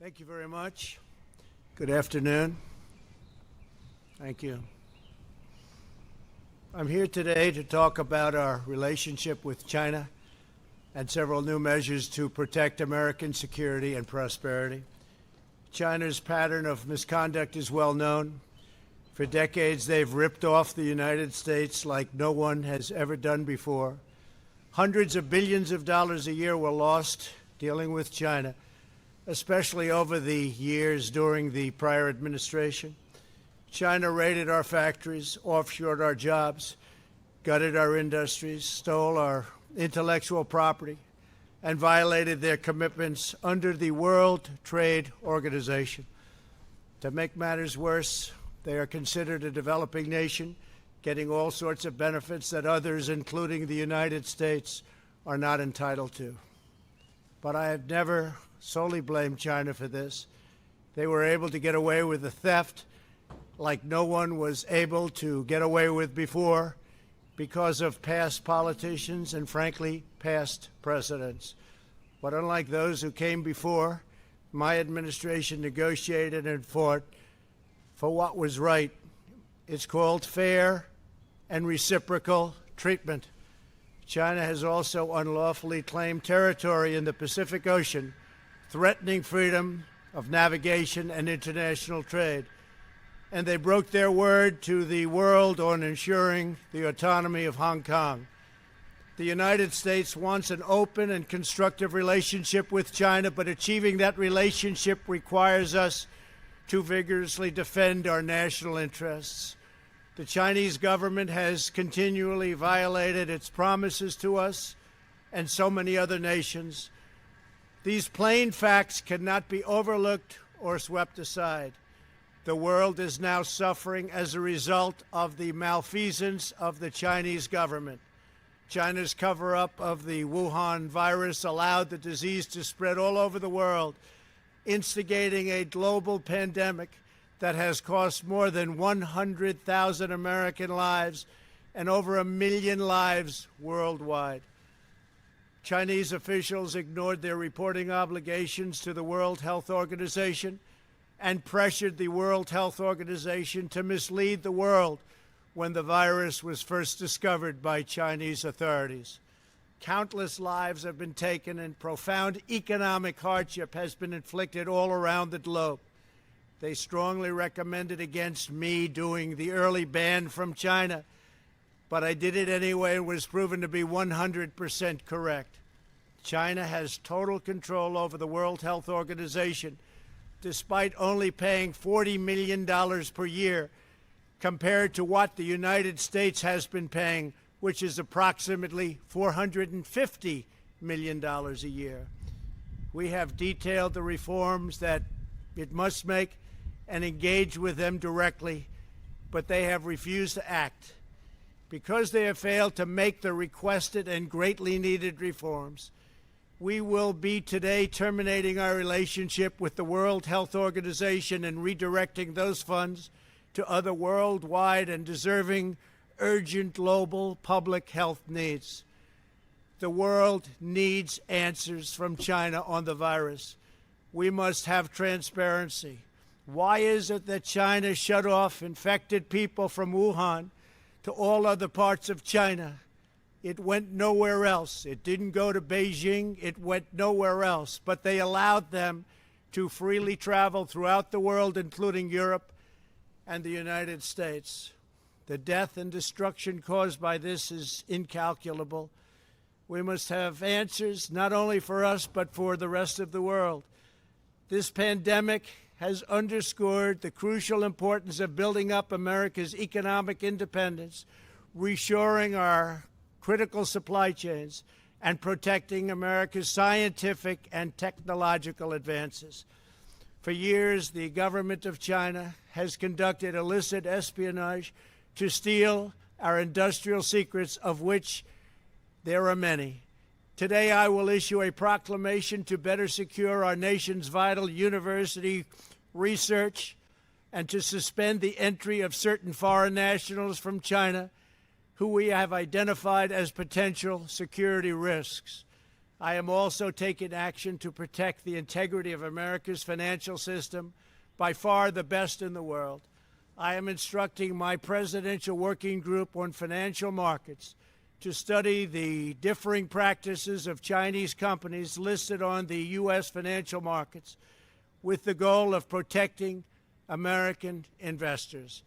Thank you very much. Good afternoon. Thank you. I'm here today to talk about our relationship with China and several new measures to protect American security and prosperity. China's pattern of misconduct is well known. For decades, they've ripped off the United States like no one has ever done before. Hundreds of billions of dollars a year were lost dealing with China, especially over the years during the prior administration. China raided our factories, offshored our jobs, gutted our industries, stole our intellectual property, and violated their commitments under the World Trade Organization. To make matters worse, they are considered a developing nation, getting all sorts of benefits that others, including the United States, are not entitled to. But I have never solely blamed China for this. They were able to get away with the theft like no one was able to get away with before because of past politicians and, frankly, past presidents. But unlike those who came before, my administration negotiated and fought for what was right. It's called fair and reciprocal treatment. China has also unlawfully claimed territory in the Pacific Ocean, threatening freedom of navigation and international trade. And they broke their word to the world on ensuring the autonomy of Hong Kong. The United States wants an open and constructive relationship with China, but achieving that relationship requires us to vigorously defend our national interests. The Chinese government has continually violated its promises to us and so many other nations. These plain facts cannot be overlooked or swept aside. The world is now suffering as a result of the malfeasance of the Chinese government. China's cover-up of the Wuhan virus allowed the disease to spread all over the world, instigating a global pandemic that has cost more than 100,000 American lives and over 1 million lives worldwide. Chinese officials ignored their reporting obligations to the World Health Organization and pressured the World Health Organization to mislead the world when the virus was first discovered by Chinese authorities. Countless lives have been taken and profound economic hardship has been inflicted all around the globe. They strongly recommended against me doing the early ban from China, but I did it anyway and was proven to be 100% correct. China has total control over the World Health Organization, despite only paying $40 million per year compared to what the United States has been paying, which is approximately $450 million a year. We have detailed the reforms that it must make and engage with them directly, but they have refused to act. Because they have failed to make the requested and greatly needed reforms, we will be today terminating our relationship with the World Health Organization and redirecting those funds to other worldwide and deserving urgent global public health needs. The world needs answers from China on the virus. We must have transparency. Why is it that China shut off infected people from Wuhan to all other parts of China? It went nowhere else. It didn't go to Beijing. It went nowhere else. But they allowed them to freely travel throughout the world, including Europe and the United States. The death and destruction caused by this is incalculable. We must have answers not only for us, but for the rest of the world. This pandemic has underscored the crucial importance of building up America's economic independence, reshoring our critical supply chains, and protecting America's scientific and technological advances. For years, the government of China has conducted illicit espionage to steal our industrial secrets, of which there are many. Today, I will issue a proclamation to better secure our nation's vital university research and to suspend the entry of certain foreign nationals from China who we have identified as potential security risks. I am also taking action to protect the integrity of America's financial system, by far the best in the world. I am instructing my presidential working group on financial markets to study the differing practices of Chinese companies listed on the U.S. financial markets with the goal of protecting American investors.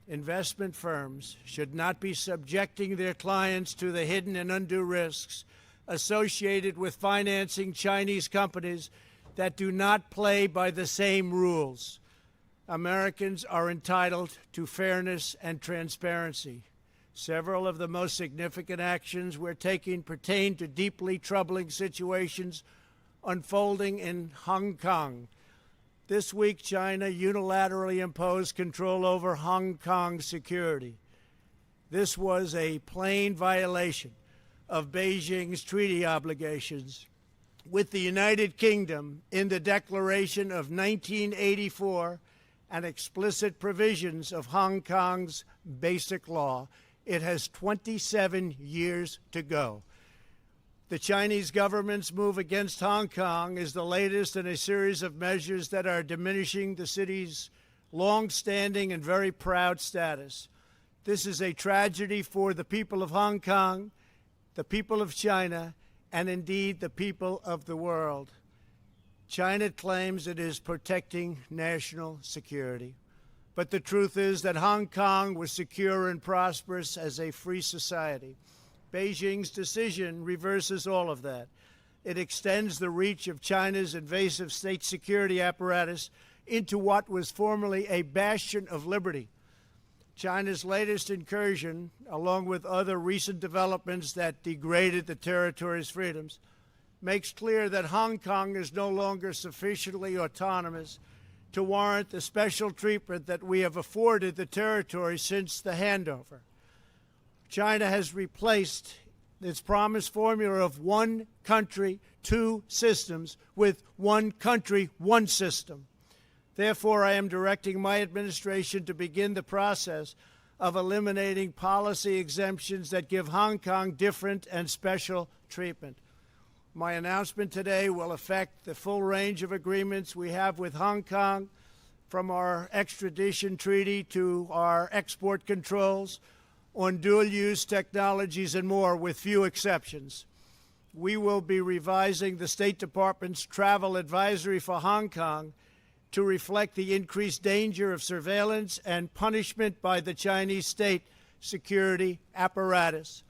Investment firms should not be subjecting their clients to the hidden and undue risks associated with financing Chinese companies that do not play by the same rules. Americans are entitled to fairness and transparency. Several of the most significant actions we're taking pertain to deeply troubling situations unfolding in Hong Kong. This week, China unilaterally imposed control over Hong Kong security. This was a plain violation of Beijing's treaty obligations with the United Kingdom in the Declaration of 1984 and explicit provisions of Hong Kong's basic law. It has 27 years to go. The Chinese government's move against Hong Kong is the latest in a series of measures that are diminishing the city's long-standing and very proud status. This is a tragedy for the people of Hong Kong, the people of China, and indeed the people of the world. China claims it is protecting national security. But the truth is that Hong Kong was secure and prosperous as a free society. Beijing's decision reverses all of that. It extends the reach of China's invasive state security apparatus into what was formerly a bastion of liberty. China's latest incursion, along with other recent developments that degraded the territory's freedoms, makes clear that Hong Kong is no longer sufficiently autonomous to warrant the special treatment that we have afforded the territory since the handover. China has replaced its promised formula of one country, two systems with one country, one system. Therefore, I am directing my administration to begin the process of eliminating policy exemptions that give Hong Kong different and special treatment. My announcement today will affect the full range of agreements we have with Hong Kong, from our extradition treaty to our export controls on dual-use technologies and more, with few exceptions. We will be revising the State Department's travel advisory for Hong Kong to reflect the increased danger of surveillance and punishment by the Chinese state security apparatus.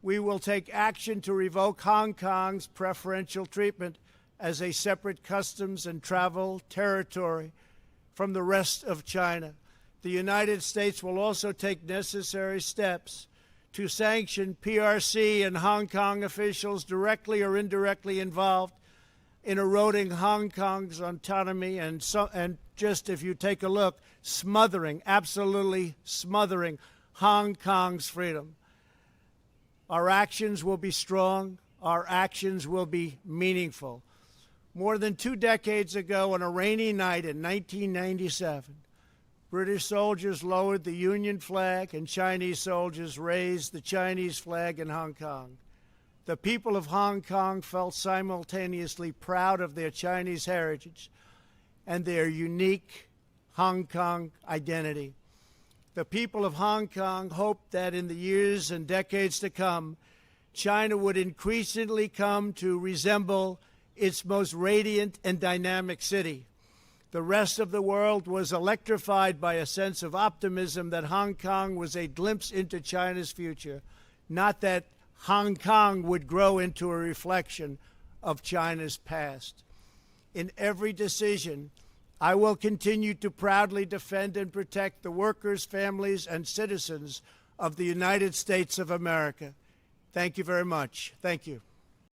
We will take action to revoke Hong Kong's preferential treatment as a separate customs and travel territory from the rest of China. The United States will also take necessary steps to sanction PRC and Hong Kong officials directly or indirectly involved in eroding Hong Kong's autonomy and just, if you take a look, absolutely smothering Hong Kong's freedom. Our actions will be strong. Our actions will be meaningful. More than 2 decades ago, on a rainy night in 1997, British soldiers lowered the Union flag and Chinese soldiers raised the Chinese flag in Hong Kong. The people of Hong Kong felt simultaneously proud of their Chinese heritage and their unique Hong Kong identity. The people of Hong Kong hoped that in the years and decades to come, China would increasingly come to resemble its most radiant and dynamic city. The rest of the world was electrified by a sense of optimism that Hong Kong was a glimpse into China's future, not that Hong Kong would grow into a reflection of China's past. In every decision, I will continue to proudly defend and protect the workers, families, and citizens of the United States of America. Thank you very much. Thank you.